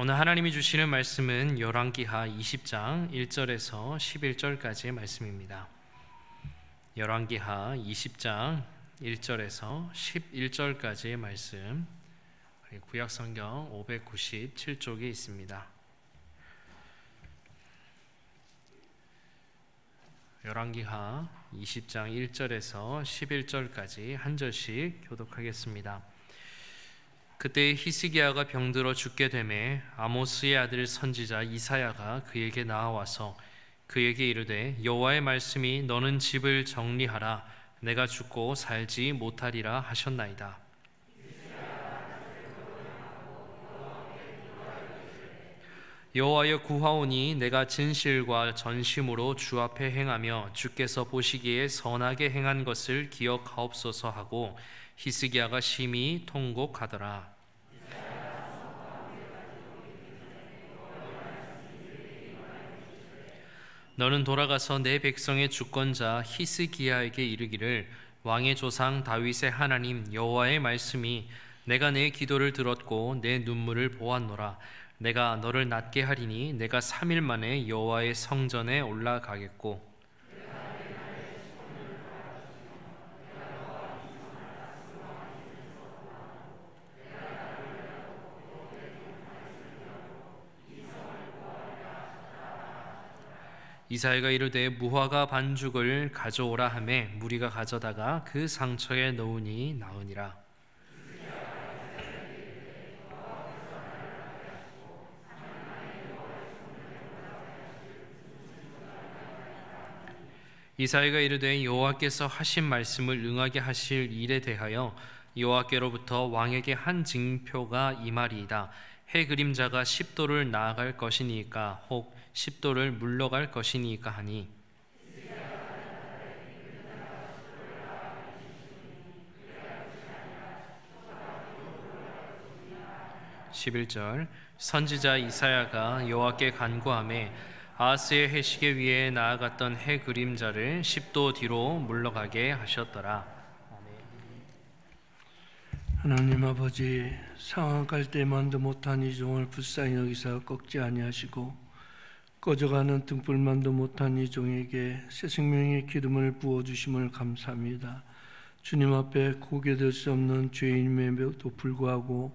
오늘 하나님이 주시는 말씀은 열왕기하 20장 1절에서 11절까지의 말씀입니다. 열왕기하 20장 1절에서 11절까지의 말씀, 구약성경 597쪽에 있습니다. 열왕기하 20장 1절에서 11절까지 한 절씩 교독하겠습니다. 그때 히스기야가 병들어 죽게 되매 아모스의 아들 선지자 이사야가 그에게 나아와서 그에게 이르되 여호와의 말씀이 너는 집을 정리하라 내가 죽고 살지 못하리라 하셨나이다. 여호와여 구하오니 내가 진실과 전심으로 주 앞에 행하며 주께서 보시기에 선하게 행한 것을 기억하옵소서 하고 히스기야가 심히 통곡하더라. 너는 돌아가서 내 백성의 주권자 히스기야에게 이르기를 왕의 조상 다윗의 하나님 여호와의 말씀이 내가 내 기도를 들었고 내 눈물을 보았노라. 내가 너를 낫게 하리니 내가 3일 만에 여호와의 성전에 올라가겠고 이사야가 이르되 무화과 반죽을 가져오라 하매 무리가 가져다가 그 상처에 넣으니 나으니라. 이사야가 이르되 여호와께서 하신 말씀을 응하게 하실 일에 대하여 여호와께로부터 왕에게 한 징표가 임하리이다. 해 그림자가 10도를 나아갈 것이니까 혹 10도를 물러갈 것이니까 하니 11절 선지자 이사야가 여호와께 간구하매 아하스의 해시계 위에 나아갔던 해 그림자를 10도 뒤로 물러가게 하셨더라. 하나님 아버지, 상황할 때만도 못한 이 종을 불쌍히 여기사 꺾지 아니하시고 꺼져가는 등불만도 못한 이 종에게 새 생명의 기름을 부어주심을 감사합니다. 주님 앞에 고개 들 수 없는 죄인임에도 불구하고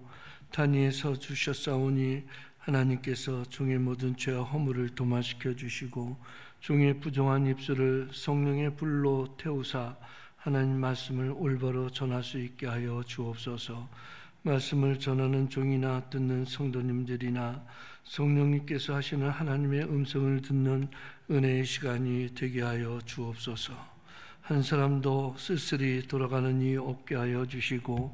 단위에 서 주셨사오니 하나님께서 종의 모든 죄와 허물을 도마시켜 주시고 종의 부정한 입술을 성령의 불로 태우사 하나님 말씀을 올바로 전할 수 있게 하여 주옵소서. 말씀을 전하는 종이나 듣는 성도님들이나 성령님께서 하시는 하나님의 음성을 듣는 은혜의 시간이 되게 하여 주옵소서. 한 사람도 쓸쓸히 돌아가는 이 없게 하여 주시고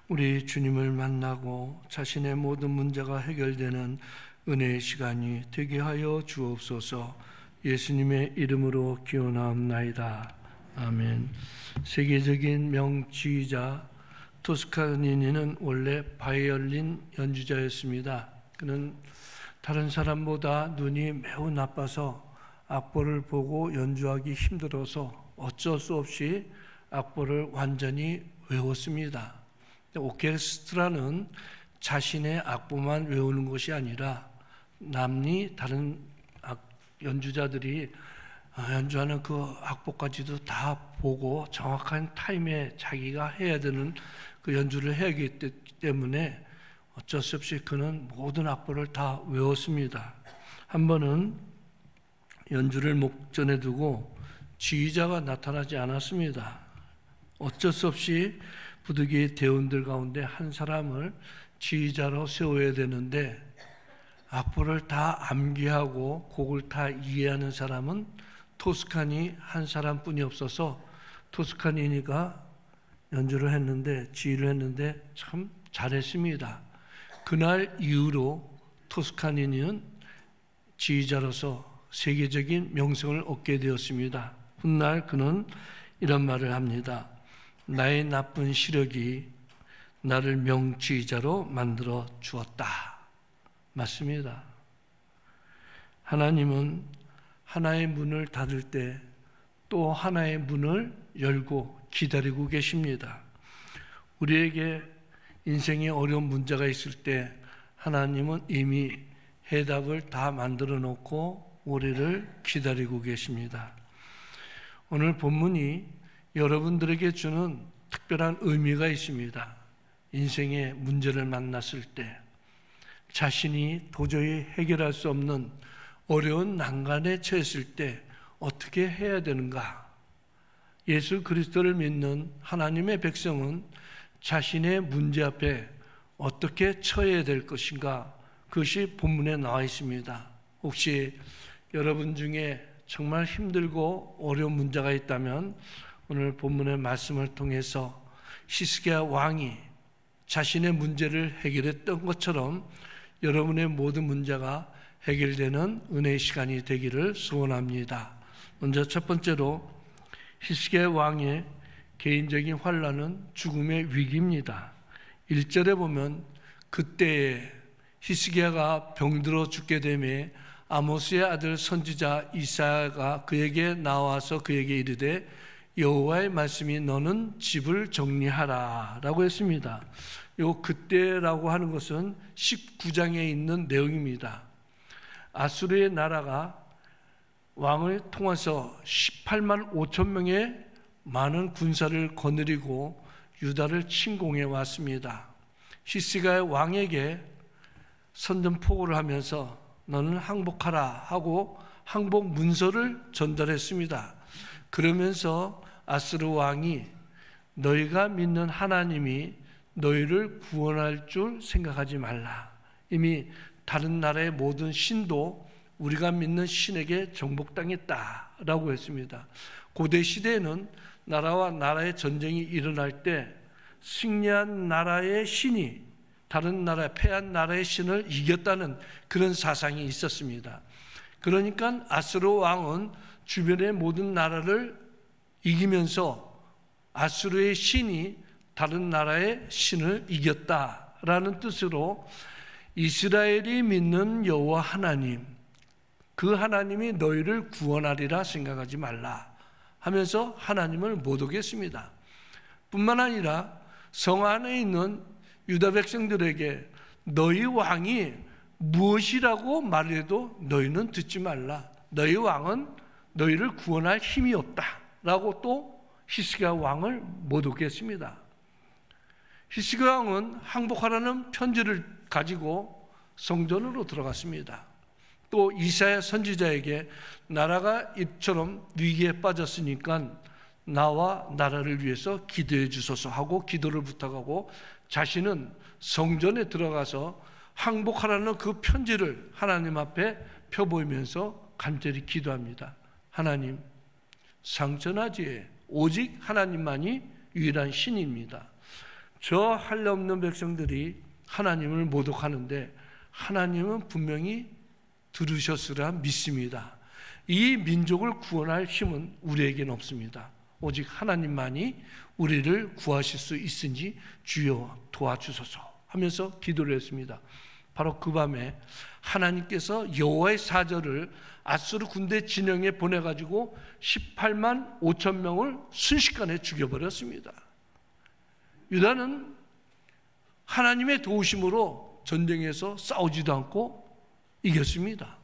우리 주님을 만나고 자신의 모든 문제가 해결되는 은혜의 시간이 되게 하여 주옵소서. 예수님의 이름으로 기원하옵나이다. 아멘. 세계적인 명지휘자 토스카니니는 원래 바이올린 연주자였습니다. 그는 다른 사람보다 눈이 매우 나빠서 악보를 보고 연주하기 힘들어서 어쩔 수 없이 악보를 완전히 외웠습니다. 오케스트라는 자신의 악보만 외우는 것이 아니라 남이 다른 연주자들이 연주하는 그 악보까지도 다 보고 정확한 타임에 자기가 해야 되는 그 연주를 해야 하기 때문에 어쩔 수 없이 그는 모든 악보를 다 외웠습니다. 한 번은 연주를 목전에 두고 지휘자가 나타나지 않았습니다. 어쩔 수 없이 부득이 대원들 가운데 한 사람을 지휘자로 세워야 되는데 악보를 다 암기하고 곡을 다 이해하는 사람은 토스카니 한 사람뿐이 없어서 토스카니니가 연주를 했는데 지휘를 했는데 참 잘했습니다. 그날 이후로 토스카니는 지휘자로서 세계적인 명성을 얻게 되었습니다. 훗날 그는 이런 말을 합니다. 나의 나쁜 시력이 나를 명지휘자로 만들어 주었다. 맞습니다. 하나님은 하나의 문을 닫을 때 또 하나의 문을 열고 기다리고 계십니다. 우리에게 인생에 어려운 문제가 있을 때 하나님은 이미 해답을 다 만들어 놓고 우리를 기다리고 계십니다. 오늘 본문이 여러분들에게 주는 특별한 의미가 있습니다. 인생의 문제를 만났을 때, 자신이 도저히 해결할 수 없는 어려운 난간에 처했을 때 어떻게 해야 되는가? 예수 그리스도를 믿는 하나님의 백성은 자신의 문제 앞에 어떻게 처해야 될 것인가? 그것이 본문에 나와 있습니다. 혹시 여러분 중에 정말 힘들고 어려운 문제가 있다면 오늘 본문의 말씀을 통해서 히스기야 왕이 자신의 문제를 해결했던 것처럼 여러분의 모든 문제가 해결되는 은혜의 시간이 되기를 소원합니다. 먼저 첫 번째로 히스기야 왕의 개인적인 환난은 죽음의 위기입니다. 1절에 보면 그때에 히스기야가 병들어 죽게 되매 아모스의 아들 선지자 이사야가 그에게 나와서 그에게 이르되 여호와의 말씀이 너는 집을 정리하라 라고 했습니다. 요 그때라고 하는 것은 19장에 있는 내용입니다. 아수르의 나라가 왕을 통해서 18만 5천 명의 많은 군사를 거느리고 유다를 침공해 왔습니다. 히스기야 왕에게 선전포고를 하면서 너는 항복하라 하고 항복 문서를 전달했습니다. 그러면서 아수르 왕이 너희가 믿는 하나님이 너희를 구원할 줄 생각하지 말라. 이미 다른 나라의 모든 신도 우리가 믿는 신에게 정복당했다라고 했습니다. 고대 시대에는 나라와 나라의 전쟁이 일어날 때 승리한 나라의 신이 다른 나라, 패한 나라의 신을 이겼다는 그런 사상이 있었습니다. 그러니까 아수르 왕은 주변의 모든 나라를 이기면서 아수르의 신이 다른 나라의 신을 이겼다라는 뜻으로 이스라엘이 믿는 여호와 하나님, 그 하나님이 너희를 구원하리라 생각하지 말라 하면서 하나님을 모독했습니다. 뿐만 아니라 성 안에 있는 유다 백성들에게 너희 왕이 무엇이라고 말해도 너희는 듣지 말라. 너희 왕은 너희를 구원할 힘이 없다라고 또 히스기야 왕을 모독했습니다. 히스기야 왕은 항복하라는 편지를 가지고 성전으로 들어갔습니다. 또 이사야 선지자에게 나라가 이처럼 위기에 빠졌으니까 나와 나라를 위해서 기도해 주소서 하고 기도를 부탁하고 자신은 성전에 들어가서 항복하라는 그 편지를 하나님 앞에 펴보이면서 간절히 기도합니다. 하나님, 상천하지에 오직 하나님만이 유일한 신입니다. 저 할례 없는 백성들이 하나님을 모독하는데 하나님은 분명히 들으셨으라 믿습니다. 이 민족을 구원할 힘은 우리에게는 없습니다. 오직 하나님만이 우리를 구하실 수 있으니 주여 도와주소서 하면서 기도를 했습니다. 바로 그 밤에 하나님께서 여호와의 사절을 아수르 군대 진영에 보내가지고 18만 5천 명을 순식간에 죽여버렸습니다. 유다는 하나님의 도우심으로 전쟁에서 싸우지도 않고 이겼습니다.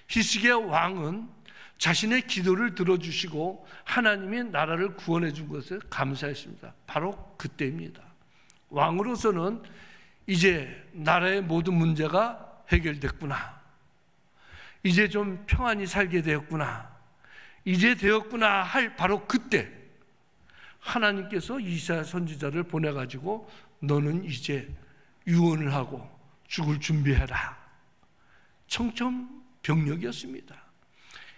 히스기야 왕은 자신의 기도를 들어주시고 하나님이 나라를 구원해 준 것을 감사했습니다. 바로 그때입니다. 왕으로서는 이제 나라의 모든 문제가 해결됐구나. 이제 좀 평안히 살게 되었구나. 이제 되었구나 할 바로 그때 하나님께서 이사야 선지자를 보내가지고 너는 이제 유언을 하고 죽을 준비해라. 청천벽력이었습니다.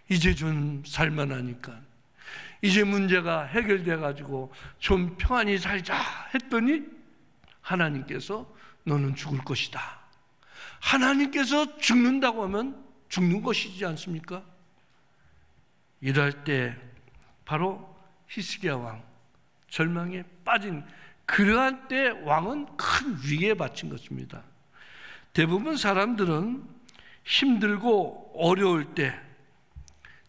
이제 좀 살만하니까 이제 문제가 해결돼가지고 좀 평안히 살자 했더니 하나님께서 너는 죽을 것이다. 하나님께서 죽는다고 하면 죽는 것이지 않습니까? 이럴 때 바로 히스기야 왕 절망에 빠진 그러한 때 왕은 큰 위기에 받친 것입니다. 대부분 사람들은 힘들고 어려울 때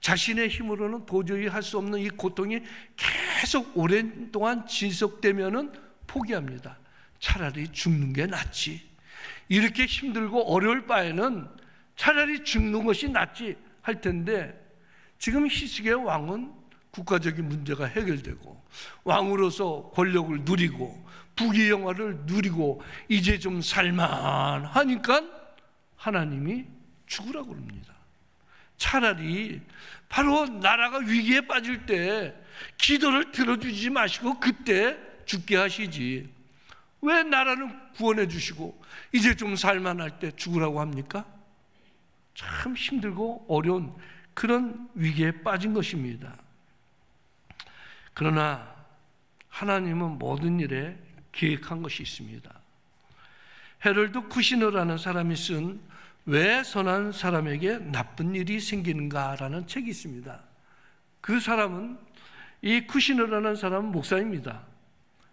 자신의 힘으로는 도저히 할 수 없는 이 고통이 계속 오랜 동안 지속되면은 포기합니다. 차라리 죽는 게 낫지. 이렇게 힘들고 어려울 바에는 차라리 죽는 것이 낫지 할 텐데, 지금 히스기야 왕은 국가적인 문제가 해결되고 왕으로서 권력을 누리고 부귀영화를 누리고 이제 좀 살만하니까 하나님이 죽으라고 그럽니다. 차라리 바로 나라가 위기에 빠질 때 기도를 들어주지 마시고 그때 죽게 하시지, 왜 나라는 구원해 주시고 이제 좀 살만할 때 죽으라고 합니까? 참 힘들고 어려운 그런 위기에 빠진 것입니다. 그러나 하나님은 모든 일에 계획한 것이 있습니다. 헤롤드 쿠시너라는 사람이 쓴 왜 선한 사람에게 나쁜 일이 생기는가라는 책이 있습니다. 그 사람은, 이 쿠시너라는 사람은 목사입니다.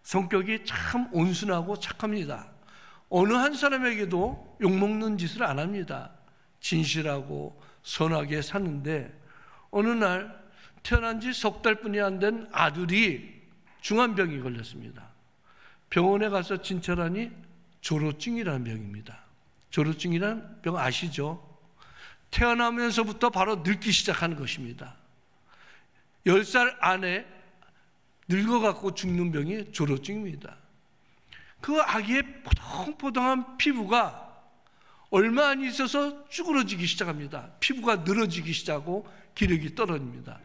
성격이 참 온순하고 착합니다. 어느 한 사람에게도 욕먹는 짓을 안 합니다. 진실하고 선하게 사는데, 어느 날 태어난 지 3달뿐이 안 된 아들이 중환병이 걸렸습니다. 병원에 가서 진찰하니 조로증이라는 병입니다. 조로증이라는 병 아시죠? 태어나면서부터 바로 늙기 시작하는 것입니다. 10살 안에 늙어갖고 죽는 병이 조로증입니다. 그 아기의 포동포동한 피부가 얼마 안 있어서 쭈그러지기 시작합니다. 피부가 늘어지기 시작하고 기력이 떨어집니다.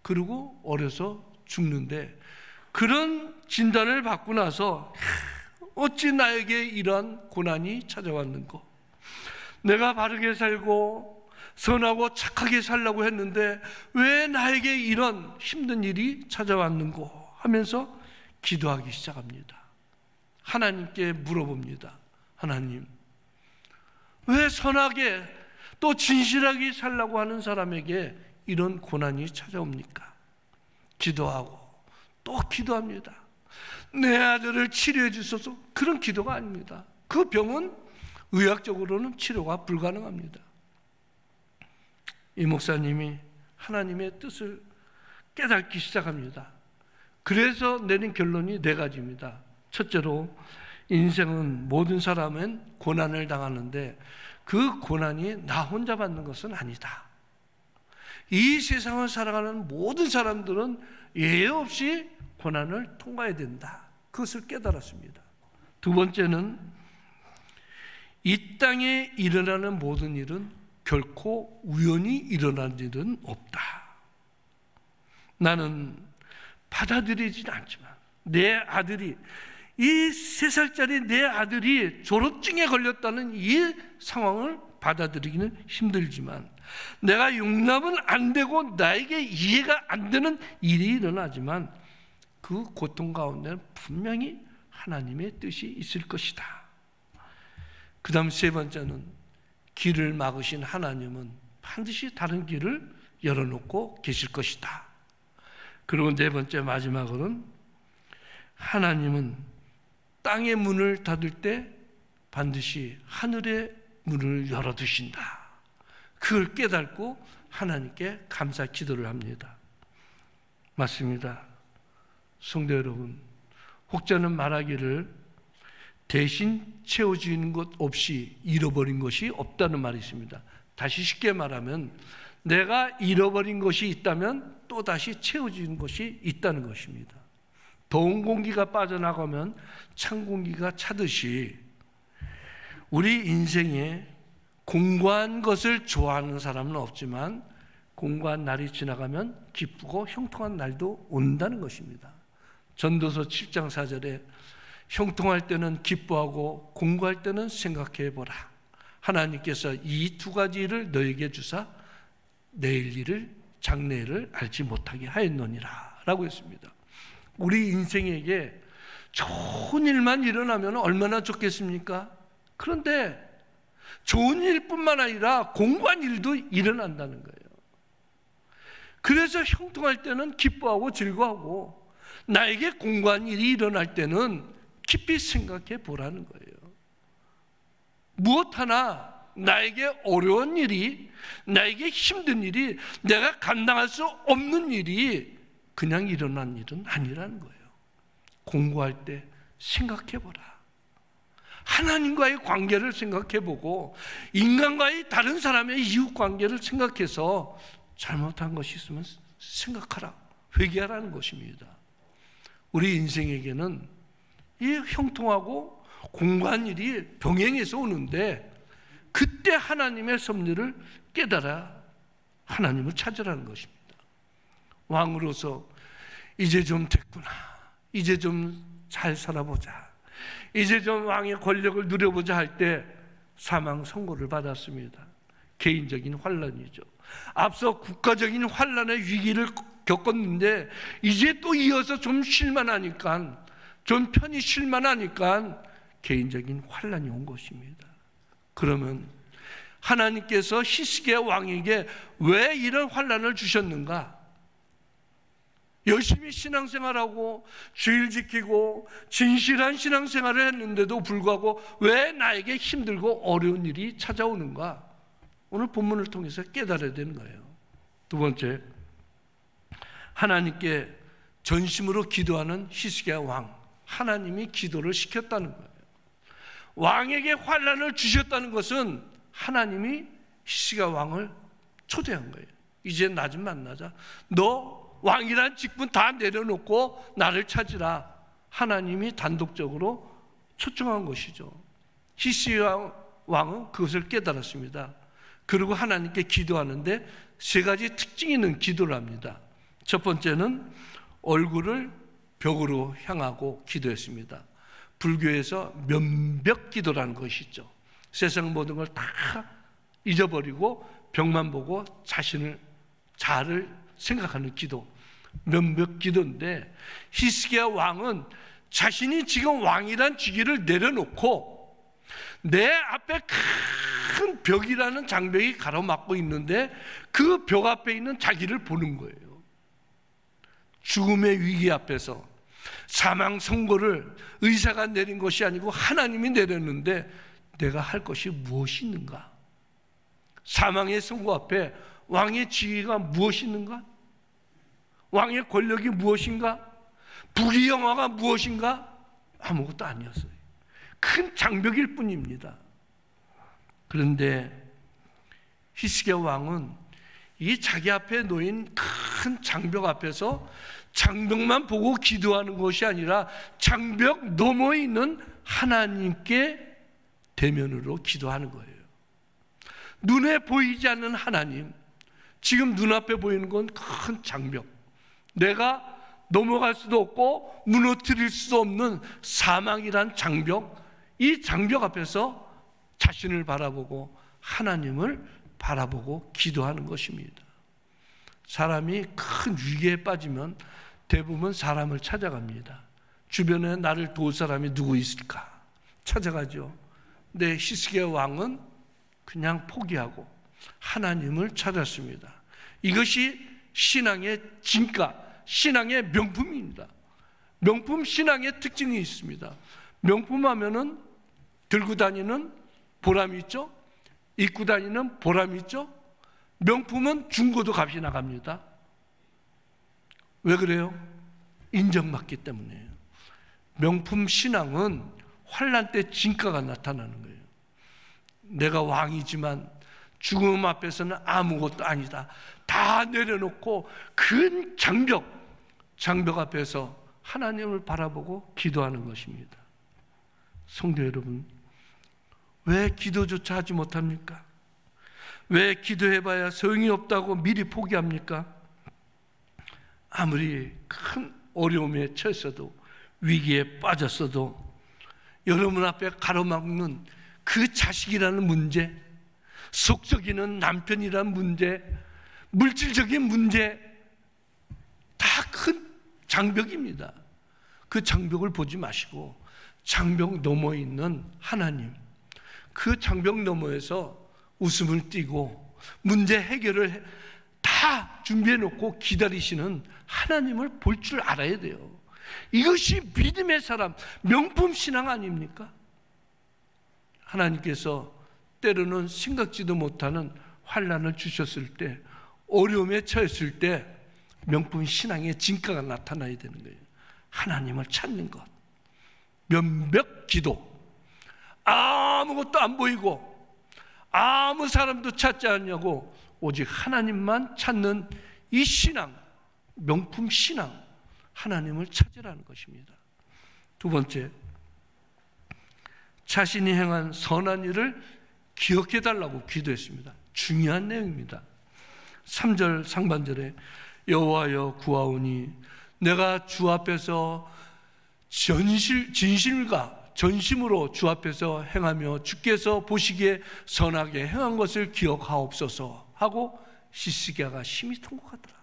그리고 어려서 죽는데, 그런 진단을 받고 나서 어찌 나에게 이러한 고난이 찾아왔는고, 내가 바르게 살고 선하고 착하게 살려고 했는데 왜 나에게 이런 힘든 일이 찾아왔는고 하면서 기도하기 시작합니다. 하나님께 물어봅니다. 하나님, 왜 선하게 또 진실하게 살려고 하는 사람에게 이런 고난이 찾아옵니까? 기도하고 또 기도합니다. 내 아들을 치료해 주소서. 그런 기도가 아닙니다. 그 병은 의학적으로는 치료가 불가능합니다. 이 목사님이 하나님의 뜻을 깨닫기 시작합니다. 그래서 내린 결론이 4가지입니다. 첫째로, 인생은 모든 사람은 고난을 당하는데 그 고난이 나 혼자 받는 것은 아니다. 이 세상을 살아가는 모든 사람들은 예외 없이 고난을 통과해야 된다. 그것을 깨달았습니다. 두 번째는, 이 땅에 일어나는 모든 일은 결코 우연히 일어난 일은 없다. 나는 받아들이진 않지만 내 아들이, 이 3살짜리 내 아들이 졸업증에 걸렸다는 이 상황을 받아들이기는 힘들지만, 내가 용납은 안 되고 나에게 이해가 안 되는 일이 일어나지만 그 고통 가운데는 분명히 하나님의 뜻이 있을 것이다. 그 다음 3번째는, 길을 막으신 하나님은 반드시 다른 길을 열어놓고 계실 것이다. 그리고 4번째 마지막으로는, 하나님은 땅의 문을 닫을 때 반드시 하늘의 문을 열어두신다. 그걸 깨닫고 하나님께 감사 기도를 합니다. 맞습니다. 성도 여러분, 혹자는 말하기를 대신 채워지는 것 없이 잃어버린 것이 없다는 말이 있습니다. 다시 쉽게 말하면, 내가 잃어버린 것이 있다면 또다시 채워지는 것이 있다는 것입니다. 더운 공기가 빠져나가면 찬 공기가 차듯이, 우리 인생에 공고한 것을 좋아하는 사람은 없지만 공고한 날이 지나가면 기쁘고 형통한 날도 온다는 것입니다. 전도서 7장 4절에 형통할 때는 기뻐하고 공고할 때는 생각해보라. 하나님께서 이 2가지를 너에게 주사 내일 일을 장래일을 알지 못하게 하였노니라 라고 했습니다. 우리 인생에게 좋은 일만 일어나면 얼마나 좋겠습니까? 그런데 좋은 일뿐만 아니라 공고한 일도 일어난다는 거예요. 그래서 형통할 때는 기뻐하고 즐거워하고, 나에게 공고한 일이 일어날 때는 깊이 생각해 보라는 거예요. 무엇 하나 나에게 어려운 일이, 나에게 힘든 일이, 내가 감당할 수 없는 일이 그냥 일어난 일은 아니라는 거예요. 공고할 때 생각해 보라. 하나님과의 관계를 생각해보고 인간과의 다른 사람의 이웃 관계를 생각해서 잘못한 것이 있으면 생각하라, 회개하라는 것입니다. 우리 인생에게는 이 형통하고 공고한 일이 병행해서 오는데 그때 하나님의 섭리를 깨달아 하나님을 찾으라는 것입니다. 왕으로서 이제 좀 됐구나, 이제 좀 잘 살아보자, 이제 좀 왕의 권력을 누려보자 할 때 사망 선고를 받았습니다. 개인적인 환난이죠. 앞서 국가적인 환난의 위기를 겪었는데 이제 또 이어서 좀 쉴만하니까, 좀 편히 쉴만하니까 개인적인 환난이 온 것입니다. 그러면 하나님께서 히스기야 왕에게 왜 이런 환난을 주셨는가? 열심히 신앙생활하고 주일 지키고 진실한 신앙생활을 했는데도 불구하고 왜 나에게 힘들고 어려운 일이 찾아오는가? 오늘 본문을 통해서 깨달아야 되는 거예요. 두 번째, 하나님께 전심으로 기도하는 히스기야 왕, 하나님이 기도를 시켰다는 거예요. 왕에게 환난을 주셨다는 것은 하나님이 히스기야 왕을 초대한 거예요. 이제 나 좀 만나자. 너 왕이란 직분 다 내려놓고 나를 찾으라. 하나님이 단독적으로 초청한 것이죠. 히스기야 왕은 그것을 깨달았습니다. 그리고 하나님께 기도하는데 세 가지 특징이 있는 기도를 합니다. 첫 번째는 얼굴을 벽으로 향하고 기도했습니다. 불교에서 면벽 기도라는 것이 있죠. 세상 모든 걸 다 잊어버리고 벽만 보고 자를 생각하는 기도, 면벽 기도인데, 히스기야 왕은 자신이 지금 왕이란 직위를 내려놓고 내 앞에 큰 벽이라는 장벽이 가로막고 있는데 그 벽 앞에 있는 자기를 보는 거예요. 죽음의 위기 앞에서 사망 선고를 의사가 내린 것이 아니고 하나님이 내렸는데 내가 할 것이 무엇이 있는가? 사망의 선고 앞에 왕의 지위가 무엇이 있는가? 왕의 권력이 무엇인가? 부귀영화가 무엇인가? 아무것도 아니었어요. 큰 장벽일 뿐입니다. 그런데 히스기야 왕은 이 자기 앞에 놓인 큰 장벽 앞에서 장벽만 보고 기도하는 것이 아니라 장벽 너머에 있는 하나님께 대면으로 기도하는 거예요. 눈에 보이지 않는 하나님, 지금 눈앞에 보이는 건 큰 장벽, 내가 넘어갈 수도 없고 무너뜨릴 수도 없는 사망이란 장벽, 이 장벽 앞에서 자신을 바라보고 하나님을 바라보고 기도하는 것입니다. 사람이 큰 위기에 빠지면 대부분 사람을 찾아갑니다. 주변에 나를 도울 사람이 누구 있을까 찾아가죠. 근데 히스기야 왕은 그냥 포기하고 하나님을 찾았습니다. 이것이 신앙의 진가, 신앙의 명품입니다. 명품 신앙의 특징이 있습니다. 명품 하면은 들고 다니는 보람이 있죠. 입고 다니는 보람이 있죠. 명품은 중고도 값이 나갑니다. 왜 그래요? 인정받기 때문이에요. 명품 신앙은 환난 때 진가가 나타나는 거예요. 내가 왕이지만 죽음 앞에서는 아무것도 아니다. 다 내려놓고 큰 장벽 앞에서 하나님을 바라보고 기도하는 것입니다. 성도 여러분, 왜 기도조차 하지 못합니까? 왜 기도해봐야 소용이 없다고 미리 포기합니까? 아무리 큰 어려움에 처했어도, 위기에 빠졌어도 여러분 앞에 가로막는 그 자식이라는 문제, 속썩이는 남편이라는 문제, 물질적인 문제, 다 큰 장벽입니다. 그 장벽을 보지 마시고 장벽 너머에 있는 하나님, 그 장벽 너머에서 웃음을 띠고 문제 해결을 다 준비해 놓고 기다리시는 하나님을 볼 줄 알아야 돼요. 이것이 믿음의 사람, 명품 신앙 아닙니까? 하나님께서 때로는 생각지도 못하는 환난을 주셨을 때, 어려움에 처했을 때 명품 신앙의 진가가 나타나야 되는 거예요. 하나님을 찾는 것, 면벽 기도, 아무것도 안 보이고 아무 사람도 찾지 않냐고 오직 하나님만 찾는 이 신앙, 명품 신앙, 하나님을 찾으라는 것입니다. 두 번째, 자신이 행한 선한 일을 기억해 달라고 기도했습니다. 중요한 내용입니다. 3절 상반절에 여호와여 구하오니 내가 주 앞에서 전심으로 주 앞에서 행하며 주께서 보시기에 선하게 행한 것을 기억하옵소서 하고 히스기야가 심히 통곡하더라.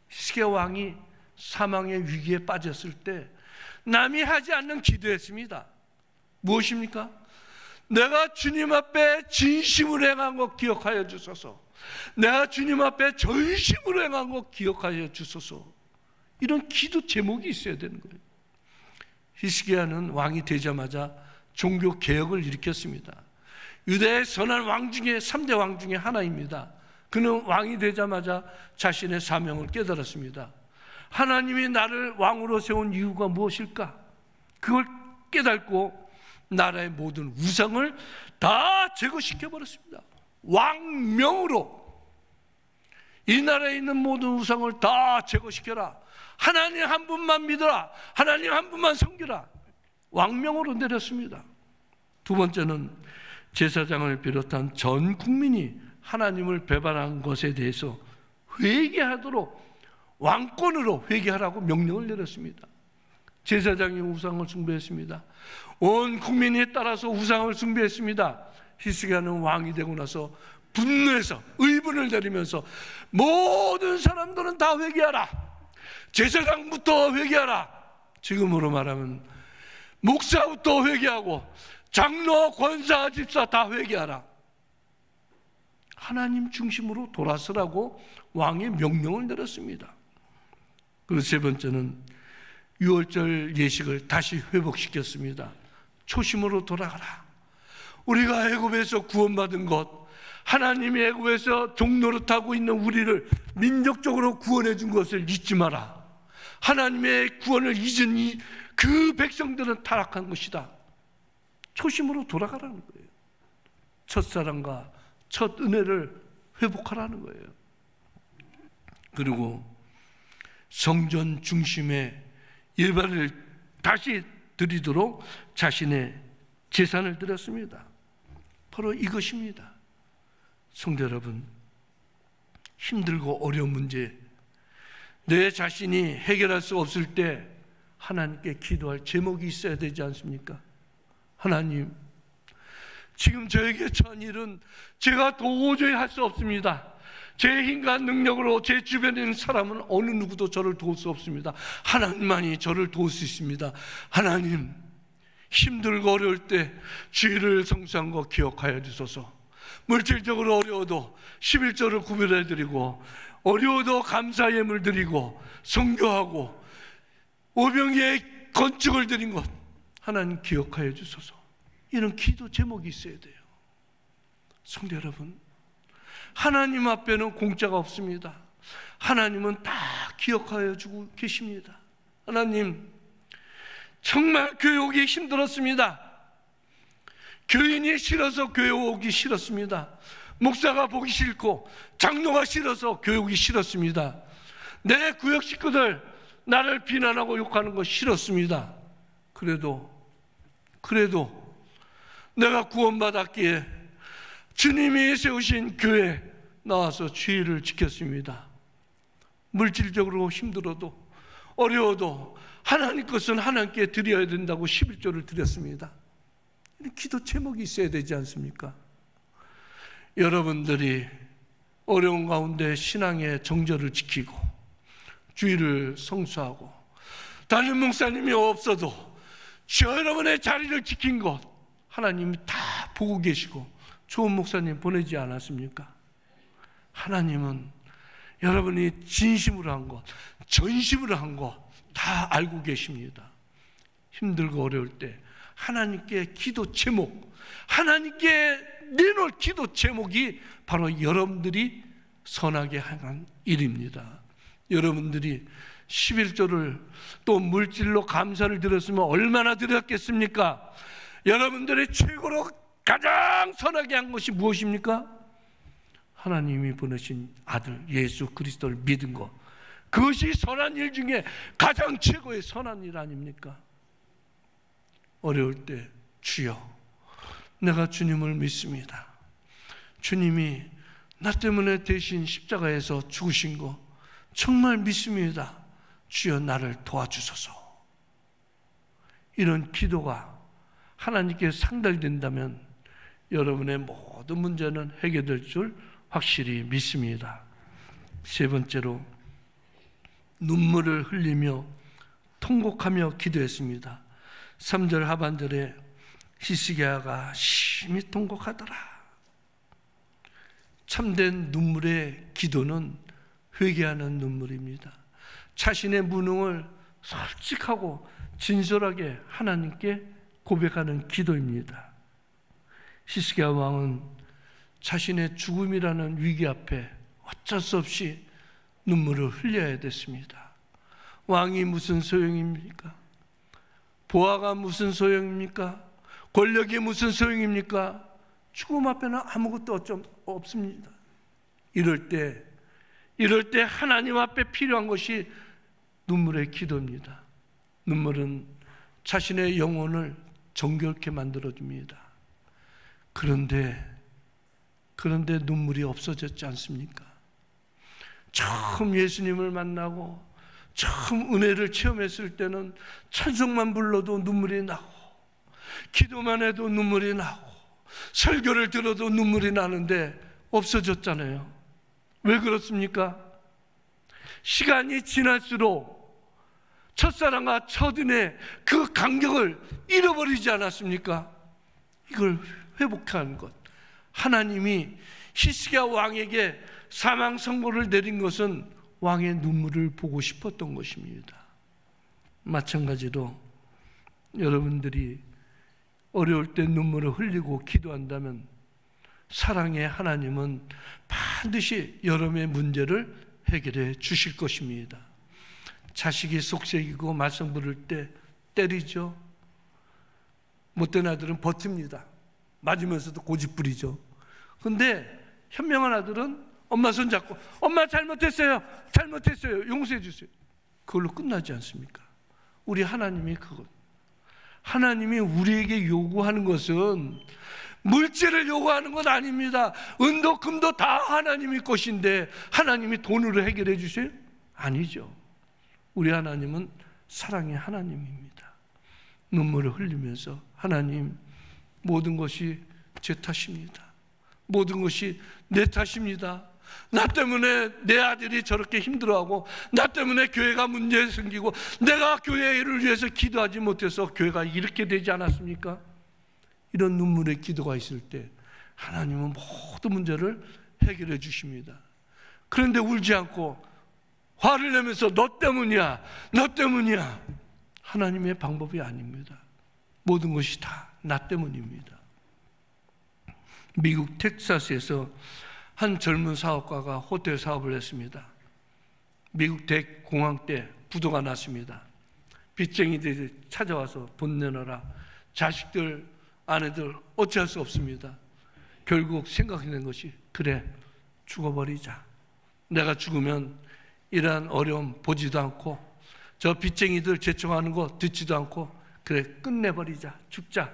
히스기야 왕이 사망의 위기에 빠졌을 때 남이 하지 않는 기도했습니다. 무엇입니까? 내가 주님 앞에 진심으로 행한 것 기억하여 주소서. 내가 주님 앞에 전심으로 행한 것 기억하여 주소서. 이런 기도 제목이 있어야 되는 거예요. 히스기야는 왕이 되자마자 종교 개혁을 일으켰습니다. 유대의 선한 왕 중에 3대 왕 중에 하나입니다. 그는 왕이 되자마자 자신의 사명을 깨달았습니다. 하나님이 나를 왕으로 세운 이유가 무엇일까? 그걸 깨닫고 나라의 모든 우상을 다 제거시켜버렸습니다. 왕명으로 이 나라에 있는 모든 우상을 다 제거시켜라. 하나님 한 분만 믿어라. 하나님 한 분만 섬기라. 왕명으로 내렸습니다. 두 번째는 제사장을 비롯한 전 국민이 하나님을 배반한 것에 대해서 회개하도록 왕권으로 회개하라고 명령을 내렸습니다. 제사장이 우상을 숭배했습니다. 온 국민이 따라서 우상을 숭배했습니다. 히스기야는 왕이 되고 나서 분노해서 의분을 내리면서 모든 사람들은 다 회개하라. 제사장부터 회개하라. 지금으로 말하면 목사부터 회개하고 장로, 권사, 집사 다 회개하라. 하나님 중심으로 돌아서라고 왕의 명령을 내렸습니다. 그리고 세 번째는 유월절 예식을 다시 회복시켰습니다. 초심으로 돌아가라. 우리가 애굽에서 구원받은 것, 하나님이 애굽에서 종노릇하고 있는 우리를 민족적으로 구원해 준 것을 잊지 마라. 하나님의 구원을 잊은 그 백성들은 타락한 것이다. 초심으로 돌아가라는 거예요. 첫사랑과 첫 은혜를 회복하라는 거예요. 그리고 성전 중심의 예배를 다시 드리도록 자신의 재산을 드렸습니다. 바로 이것입니다. 성도 여러분, 힘들고 어려운 문제, 내 자신이 해결할 수 없을 때 하나님께 기도할 제목이 있어야 되지 않습니까? 하나님, 지금 저에게 처한 일은 제가 도저히 할 수 없습니다. 제 힘과 능력으로 제 주변에 있는 사람은 어느 누구도 저를 도울 수 없습니다. 하나님만이 저를 도울 수 있습니다. 하나님, 힘들고 어려울 때 주의를 성수한 거 기억하여 주소서. 물질적으로 어려워도 11조를 구별해 드리고, 어려워도 감사 예물 드리고, 선교하고 오병이의 건축을 드린 것 하나님 기억하여 주소서. 이런 기도 제목이 있어야 돼요. 성도 여러분, 하나님 앞에는 공짜가 없습니다. 하나님은 다 기억하여 주고 계십니다. 하나님, 정말 교회 오기 힘들었습니다. 교인이 싫어서 교회 오기 싫었습니다. 목사가 보기 싫고 장로가 싫어서 교회 오기 싫었습니다. 내 구역 식구들 나를 비난하고 욕하는 거 싫었습니다. 그래도 내가 구원받았기에 주님이 세우신 교회에 나와서 주의를 지켰습니다. 물질적으로 힘들어도 어려워도 하나님 것은 하나님께 드려야 된다고 11조를 드렸습니다. 이런 기도 제목이 있어야 되지 않습니까? 여러분들이 어려운 가운데 신앙의 정절을 지키고 주의를 성수하고 다른 목사님이 없어도 저 여러분의 자리를 지킨 것 하나님이 다 보고 계시고 좋은 목사님 보내지 않았습니까? 하나님은 여러분이 진심으로 한 것, 전심으로 한 것 다 알고 계십니다. 힘들고 어려울 때 하나님께 기도 제목, 하나님께 내놓을 기도 제목이 바로 여러분들이 선하게 한 일입니다. 여러분들이 11조를 또 물질로 감사를 드렸으면 얼마나 드렸겠습니까? 여러분들의 최고로 가장 선하게 한 것이 무엇입니까? 하나님이 보내신 아들 예수 그리스도를 믿은 것, 그것이 선한 일 중에 가장 최고의 선한 일 아닙니까? 어려울 때 주여, 내가 주님을 믿습니다. 주님이 나 때문에 대신 십자가에서 죽으신 거 정말 믿습니다. 주여, 나를 도와주소서. 이런 기도가 하나님께 상달된다면 여러분의 모든 문제는 해결될 줄 확실히 믿습니다. 세 번째로, 눈물을 흘리며 통곡하며 기도했습니다. 3절 하반절에 히스기야가 심히 통곡하더라. 참된 눈물의 기도는 회개하는 눈물입니다. 자신의 무능을 솔직하고 진솔하게 하나님께 고백하는 기도입니다. 히스기야 왕은 자신의 죽음이라는 위기 앞에 어쩔 수 없이 눈물을 흘려야 됐습니다. 왕이 무슨 소용입니까? 보아가 무슨 소용입니까? 권력이 무슨 소용입니까? 죽음 앞에는 아무것도 없습니다. 이럴 때 하나님 앞에 필요한 것이 눈물의 기도입니다. 눈물은 자신의 영혼을 정결케 만들어줍니다. 그런데 눈물이 없어졌지 않습니까? 처음 예수님을 만나고 처음 은혜를 체험했을 때는 찬송만 불러도 눈물이 나고, 기도만 해도 눈물이 나고, 설교를 들어도 눈물이 나는데 없어졌잖아요. 왜 그렇습니까? 시간이 지날수록 첫사랑과 첫은혜 그 감격을 잃어버리지 않았습니까? 이걸 회복하는 것. 하나님이 히스기야 왕에게 사망 선고를 내린 것은 왕의 눈물을 보고 싶었던 것입니다. 마찬가지로 여러분들이 어려울 때 눈물을 흘리고 기도한다면 사랑의 하나님은 반드시 여러분의 문제를 해결해 주실 것입니다. 자식이 속색이고 말썽 부를 때 때리죠. 못된 아들은 버팁니다. 맞으면서도 고집 부리죠. 근데 현명한 아들은 엄마 손 잡고 엄마 잘못했어요, 용서해 주세요. 그걸로 끝나지 않습니까? 우리 하나님이 하나님이 우리에게 요구하는 것은 물질을 요구하는 건 아닙니다. 은도 금도 다 하나님이 것인데 하나님이 돈으로 해결해 주세요? 아니죠. 우리 하나님은 사랑의 하나님입니다. 눈물을 흘리면서 하나님, 모든 것이 제 탓입니다. 모든 것이 내 탓입니다. 나 때문에 내 아들이 저렇게 힘들어하고, 나 때문에 교회가 문제 생기고, 내가 교회를 위해서 기도하지 못해서 교회가 이렇게 되지 않았습니까? 이런 눈물의 기도가 있을 때 하나님은 모든 문제를 해결해 주십니다. 그런데 울지 않고 화를 내면서 너 때문이야. 하나님의 방법이 아닙니다. 모든 것이 다 나 때문입니다. 미국 텍사스에서 한 젊은 사업가가 호텔 사업을 했습니다. 미국 대공황 때 부도가 났습니다. 빚쟁이들이 찾아와서 돈 내놔라. 자식들, 아내들 어찌할 수 없습니다. 결국 생각해낸 것이, 그래, 죽어버리자. 내가 죽으면 이러한 어려움 보지도 않고 저 빚쟁이들 제청하는 거 듣지도 않고, 그래, 끝내버리자. 죽자.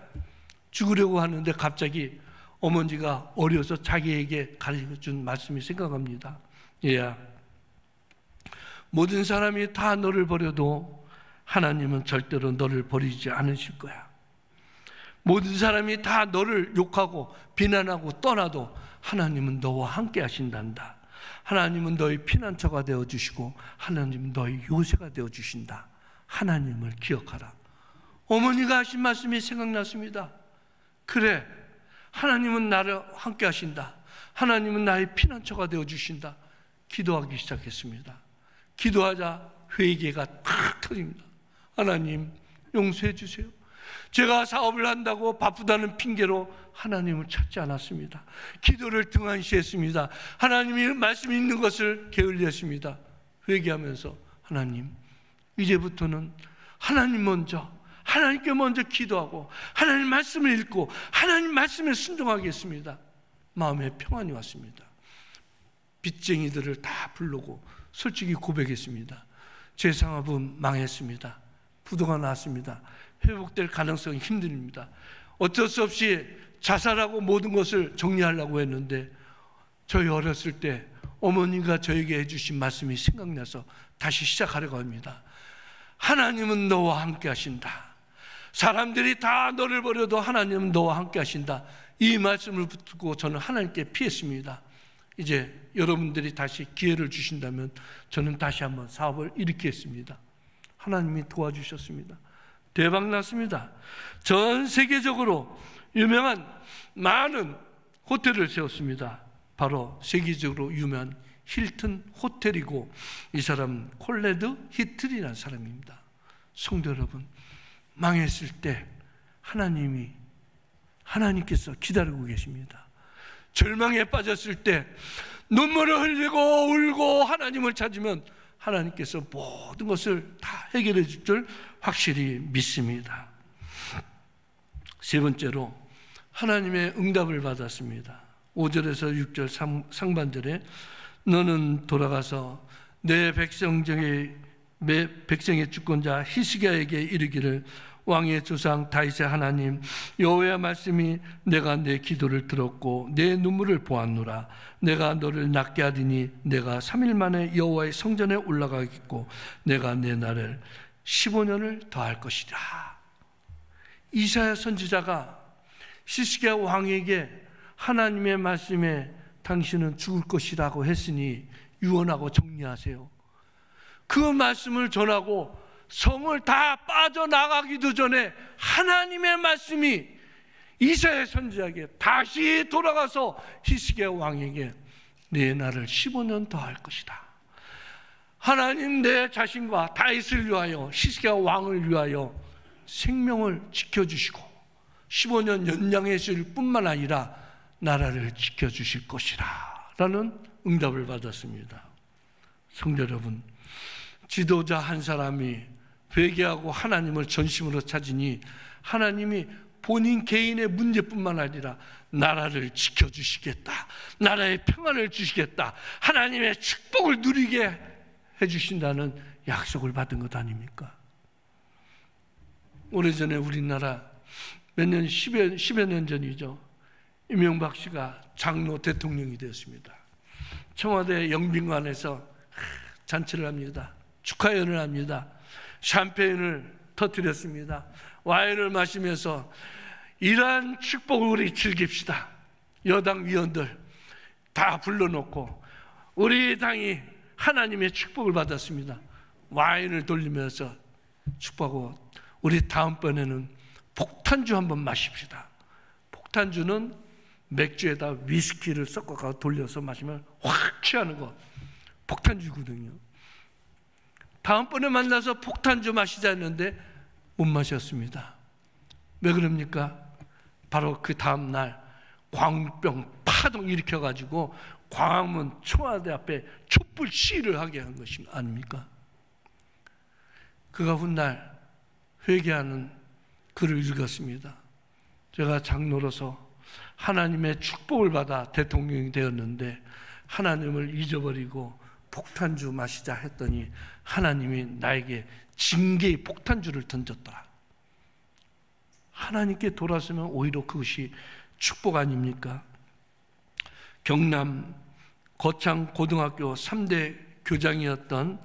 죽으려고 하는데 갑자기 어머니가 어려서 자기에게 가르쳐준 말씀이 생각합니다. 얘야, 모든 사람이 다 너를 버려도 하나님은 절대로 너를 버리지 않으실 거야. 모든 사람이 다 너를 욕하고 비난하고 떠나도 하나님은 너와 함께 하신단다. 하나님은 너의 피난처가 되어주시고 하나님은 너의 요새가 되어주신다. 하나님을 기억하라. 어머니가 하신 말씀이 생각났습니다. 그래, 하나님은 나를 함께 하신다. 하나님은 나의 피난처가 되어주신다. 기도하기 시작했습니다. 기도하자 회개가 탁 터집니다. 하나님, 용서해 주세요. 제가 사업을 한다고 바쁘다는 핑계로 하나님을 찾지 않았습니다. 기도를 등한시했습니다. 하나님이 말씀이 있는 것을 게을리했습니다. 회개하면서 하나님, 이제부터는 하나님 먼저, 하나님께 먼저 기도하고 하나님 말씀을 읽고 하나님 말씀에 순종하겠습니다. 마음에 평안이 왔습니다. 빚쟁이들을 다 부르고 솔직히 고백했습니다. 제 상업은 망했습니다. 부도가 났습니다. 회복될 가능성이 힘듭니다. 어쩔 수 없이 자살하고 모든 것을 정리하려고 했는데 저희 어렸을 때 어머니가 저에게 해주신 말씀이 생각나서 다시 시작하려고 합니다. 하나님은 너와 함께 하신다. 사람들이 다 너를 버려도 하나님은 너와 함께 하신다. 이 말씀을 붙들고 저는 하나님께 피했습니다. 이제 여러분들이 다시 기회를 주신다면 저는 다시 한번 사업을 일으키겠습니다. 하나님이 도와주셨습니다. 대박 났습니다. 전 세계적으로 유명한 많은 호텔을 세웠습니다. 바로 세계적으로 유명한 힐튼 호텔이고 이 사람은 콜레드 히틀이라는 사람입니다. 성도 여러분, 망했을 때 하나님께서 기다리고 계십니다. 절망에 빠졌을 때 눈물을 흘리고 울고 하나님을 찾으면 하나님께서 모든 것을 다 해결해 줄 줄 확실히 믿습니다. 세 번째로 하나님의 응답을 받았습니다. 5절에서 6절 상반절에 너는 돌아가서 내 백성의 주권자 히스기야에게 이르기를 왕의 조상 다윗의 하나님 여호와의 말씀이 내가 내 기도를 들었고 내 눈물을 보았노라. 내가 너를 낫게 하리니 내가 3일 만에 여호와의 성전에 올라가겠고 내가 내 날을 15년을 더할 것이라. 이사야 선지자가 히스기야 왕에게 하나님의 말씀에 당신은 죽을 것이라고 했으니 유언하고 정리하세요. 그 말씀을 전하고 성을 다 빠져나가기도 전에 하나님의 말씀이 이사야 선지자에게 다시 돌아가서 히스기야 왕에게 내 날을 15년 더 할 것이다. 하나님 내 자신과 다윗을 위하여 히스기야 왕을 위하여 생명을 지켜주시고 15년 연장해 줄 뿐만 아니라 나라를 지켜주실 것이라 라는 응답을 받았습니다. 성도 여러분, 지도자 한 사람이 회개하고 하나님을 전심으로 찾으니 하나님이 본인 개인의 문제뿐만 아니라 나라를 지켜주시겠다, 나라의 평안을 주시겠다, 하나님의 축복을 누리게 해주신다는 약속을 받은 것 아닙니까? 오래전에 우리나라 몇 년, 10여 년 전이죠. 이명박 씨가 장로 대통령이 되었습니다. 청와대 영빈관에서 잔치를 합니다. 축하연을 합니다. 샴페인을 터뜨렸습니다. 와인을 마시면서 이러한 축복을 우리 즐깁시다. 여당 위원들 다 불러놓고 우리 당이 하나님의 축복을 받았습니다. 와인을 돌리면서 축복하고 우리 다음번에는 폭탄주 한번 마십시다. 폭탄주는 맥주에다 위스키를 섞어서 돌려서 마시면 확 취하는 거 폭탄주거든요. 다음번에 만나서 폭탄주 마시자 했는데 못 마셨습니다. 왜 그럽니까? 바로 그 다음날 광우병 파동 일으켜가지고 광화문 청와대 앞에 촛불 시위를 하게 한 것이 아닙니까? 그가 훗날 회개하는 글을 읽었습니다. 제가 장로로서 하나님의 축복을 받아 대통령이 되었는데 하나님을 잊어버리고 폭탄주 마시자 했더니 하나님이 나에게 징계의 폭탄주를 던졌더라. 하나님께 돌아서면 오히려 그것이 축복 아닙니까? 경남 거창 고등학교 3대 교장이었던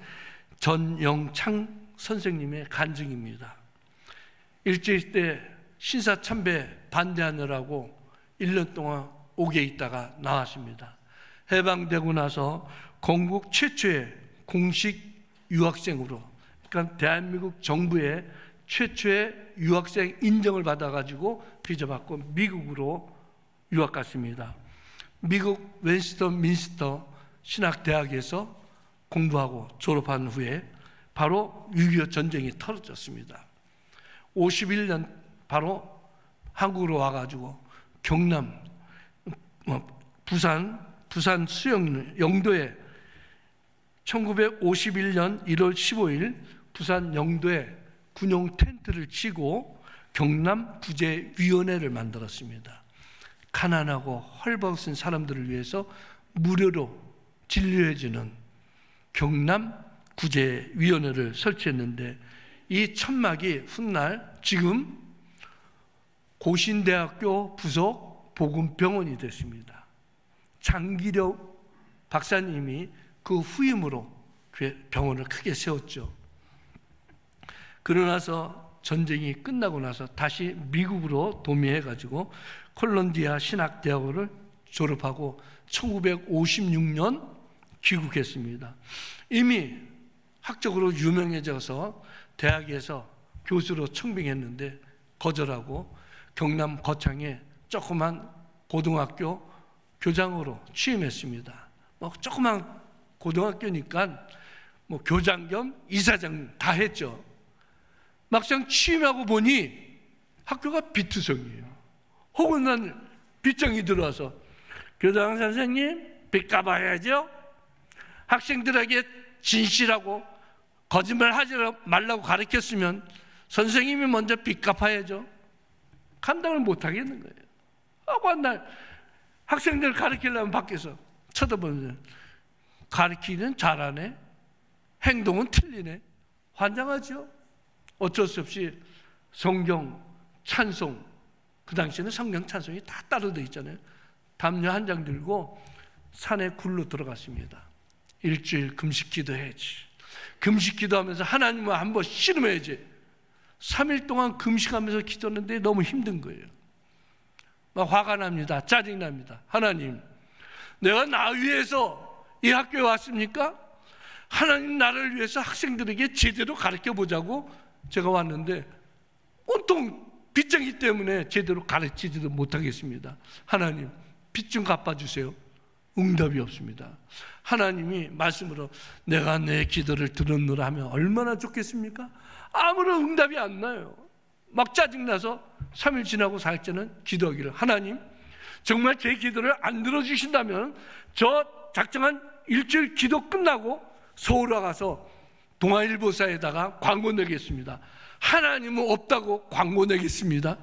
전영창 선생님의 간증입니다. 일제시 때 신사참배 반대하느라고 1년 동안 옥에 있다가 나왔습니다. 해방되고 나서 건국 최초의 공식 유학생으로, 그러니까 대한민국 정부의 최초의 유학생 인정을 받아가지고 비자 받고 미국으로 유학 갔습니다. 미국 웨스트민스터 신학대학에서 공부하고 졸업한 후에 바로 6.25 전쟁이 터졌습니다. 51년 바로 한국으로 와가지고 경남 부산 수영 영도에 1951년 1월 15일 부산 영도에 군용 텐트를 치고 경남구제위원회를 만들었습니다. 가난하고 헐벗은 사람들을 위해서 무료로 진료해주는 경남구제위원회를 설치했는데, 이 천막이 훗날 지금 고신대학교 부속 복음병원이 됐습니다. 장기력 박사님이 그 후임으로 병원을 크게 세웠죠. 그러나서 전쟁이 끝나고 나서 다시 미국으로 도미해가지고 콜롬비아 신학대학원을 졸업하고 1956년 귀국했습니다. 이미 학적으로 유명해져서 대학에서 교수로 청빙했는데 거절하고 경남 거창에 조그만 고등학교 교장으로 취임했습니다. 조그만 고등학교니까 교장 겸 이사장 다 했죠. 막상 취임하고 보니 학교가 비투성이에요. 혹은 난 빗장이 들어와서 교장 선생님 빚 갚아야죠. 학생들에게 진실하고 거짓말 하지 말라고 가르쳤으면 선생님이 먼저 빚 갚아야죠. 감당을 못 하겠는 거예요. 하고 한 날 학생들 가르치려면 밖에서 쳐다보면 가르치는 잘하네, 행동은 틀리네. 환장하죠. 어쩔 수 없이 성경 찬송, 그 당시에는 성경 찬송이 다 따로 돼 있잖아요. 담요 한 장 들고 산에 굴로 들어갔습니다. 일주일 금식 기도해야지. 금식 기도하면서 하나님을 한번 씨름해야지. 3일 동안 금식하면서 기도하는데 너무 힘든 거예요. 막 화가 납니다. 짜증납니다. 하나님, 내가 나 위해서 이 학교에 왔습니까? 하나님 나를 위해서 학생들에게 제대로 가르쳐 보자고 제가 왔는데 온통 빚쟁이 때문에 제대로 가르치지도 못하겠습니다. 하나님, 빚 좀 갚아주세요. 응답이 없습니다. 하나님이 말씀으로 내가 내 기도를 들었노라 하면 얼마나 좋겠습니까? 아무런 응답이 안 나요. 막 짜증나서 3일 지나고 4일째는 기도하기를, 하나님 정말 제 기도를 안 들어주신다면 저 작정한 일주일 기도 끝나고 서울 와가서 동아일보사에다가 광고 내겠습니다. 하나님은 없다고 광고 내겠습니다.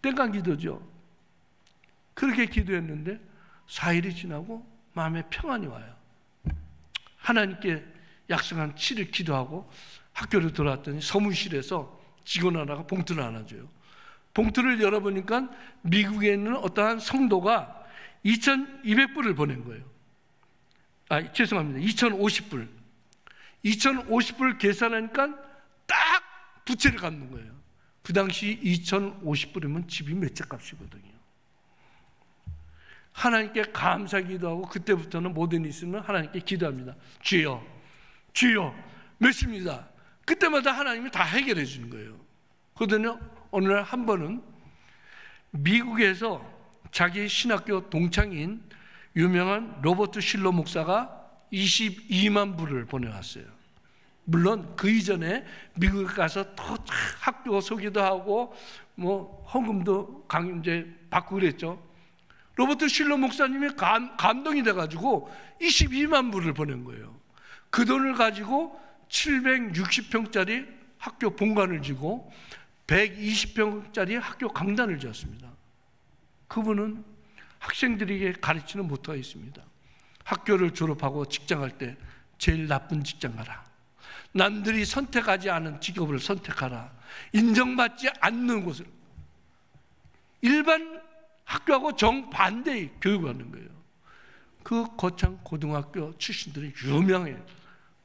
땡깡 기도죠. 그렇게 기도했는데 4일이 지나고 마음에 평안이 와요. 하나님께 약속한 7일 기도하고 학교로 돌아왔더니 서무실에서 직원 하나가 봉투를 하나 줘요. 봉투를 열어보니까 미국에 있는 어떠한 성도가 2,200불을 보낸 거예요. 죄송합니다. 2,050불. 2,050불 계산하니까 딱 부채를 갚는 거예요. 그 당시 2,050불이면 집이 몇 채 값이거든요. 하나님께 감사 기도하고 그때부터는 모든 일 있으면 하나님께 기도합니다. 주여, 주여, 몇십니다. 그때마다 하나님이 다 해결해 주는 거예요. 그러더니 어느 날 한 번은 미국에서 자기 신학교 동창인 유명한 로버트 실러 목사가 22만 불을 보내왔어요. 물론 그 이전에 미국에 가서 또 학교 소개도 하고 헌금도 이제 받고 그랬죠. 로버트 실러 목사님이 감동이 돼가지고 22만 불을 보낸 거예요. 그 돈을 가지고 760평짜리 학교 본관을 지고 120평짜리 학교 강단을 지었습니다. 그분은 학생들에게 가르치는 모토가 있습니다. 학교를 졸업하고 직장할 때 제일 나쁜 직장 가라. 남들이 선택하지 않은 직업을 선택하라. 인정받지 않는 곳을. 일반 학교하고 정반대의 교육을 하는 거예요. 그 거창 고등학교 출신들이 유명해요.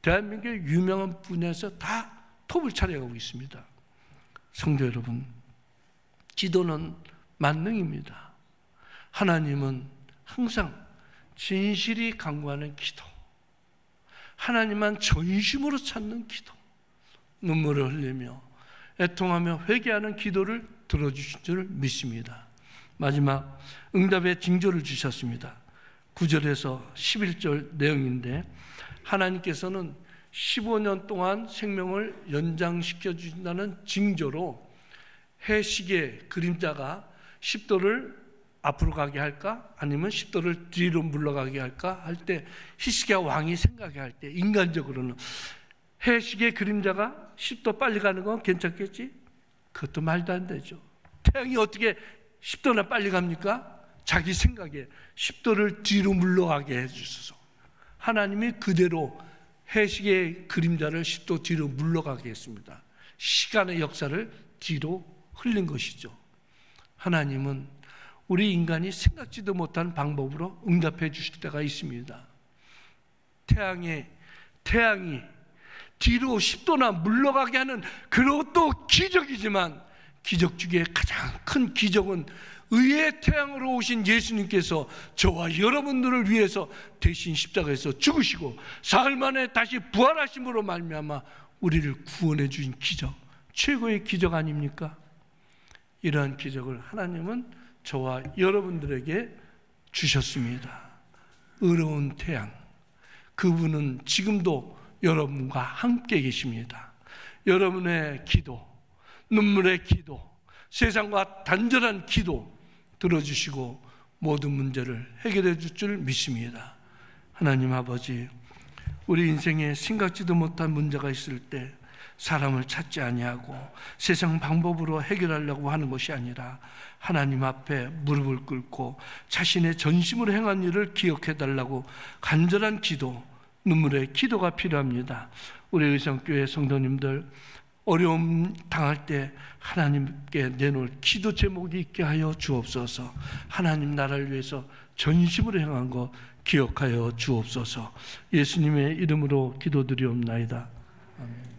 대한민국의 유명한 분야에서 다 톱을 차려가고 있습니다. 성도 여러분, 기도는 만능입니다. 하나님은 항상 진실이 강구하는 기도, 하나님만 전심으로 찾는 기도, 눈물을 흘리며 애통하며 회개하는 기도를 들어주신 줄 믿습니다. 마지막 응답의 징조를 주셨습니다. 9절에서 11절 내용인데, 하나님께서는 15년 동안 생명을 연장시켜 주신다는 징조로 해시계 그림자가 10도를 앞으로 가게 할까 아니면 10도를 뒤로 물러가게 할까 할 때 히스기야 왕이 생각할 때 인간적으로는 해식의 그림자가 10도 빨리 가는 건 괜찮겠지? 그것도 말도 안 되죠. 태양이 어떻게 10도나 빨리 갑니까? 자기 생각에 10도를 뒤로 물러가게 해주소서. 하나님이 그대로 해식의 그림자를 10도 뒤로 물러가게 했습니다. 시간의 역사를 뒤로 흘린 것이죠. 하나님은 우리 인간이 생각지도 못한 방법으로 응답해 주실 때가 있습니다. 태양이 뒤로 10도나 물러가게 하는 그것도 기적이지만 기적 중에 가장 큰 기적은 의의 태양으로 오신 예수님께서 저와 여러분들을 위해서 대신 십자가에서 죽으시고 사흘 만에 다시 부활하심으로 말미암아 우리를 구원해 주신 기적, 최고의 기적 아닙니까? 이러한 기적을 하나님은 저와 여러분들에게 주셨습니다. 의로운 태양, 그분은 지금도 여러분과 함께 계십니다. 여러분의 기도, 눈물의 기도, 세상과 단절한 기도 들어주시고 모든 문제를 해결해 줄 줄 믿습니다. 하나님 아버지, 우리 인생에 생각지도 못한 문제가 있을 때 사람을 찾지 아니하고 세상 방법으로 해결하려고 하는 것이 아니라 하나님 앞에 무릎을 꿇고 자신의 전심으로 행한 일을 기억해 달라고 간절한 기도, 눈물의 기도가 필요합니다. 우리 의성교회 성도님들 어려움 당할 때 하나님께 내놓을 기도 제목이 있게 하여 주옵소서. 하나님 나라를 위해서 전심으로 행한 것 기억하여 주옵소서. 예수님의 이름으로 기도드리옵나이다. 아멘.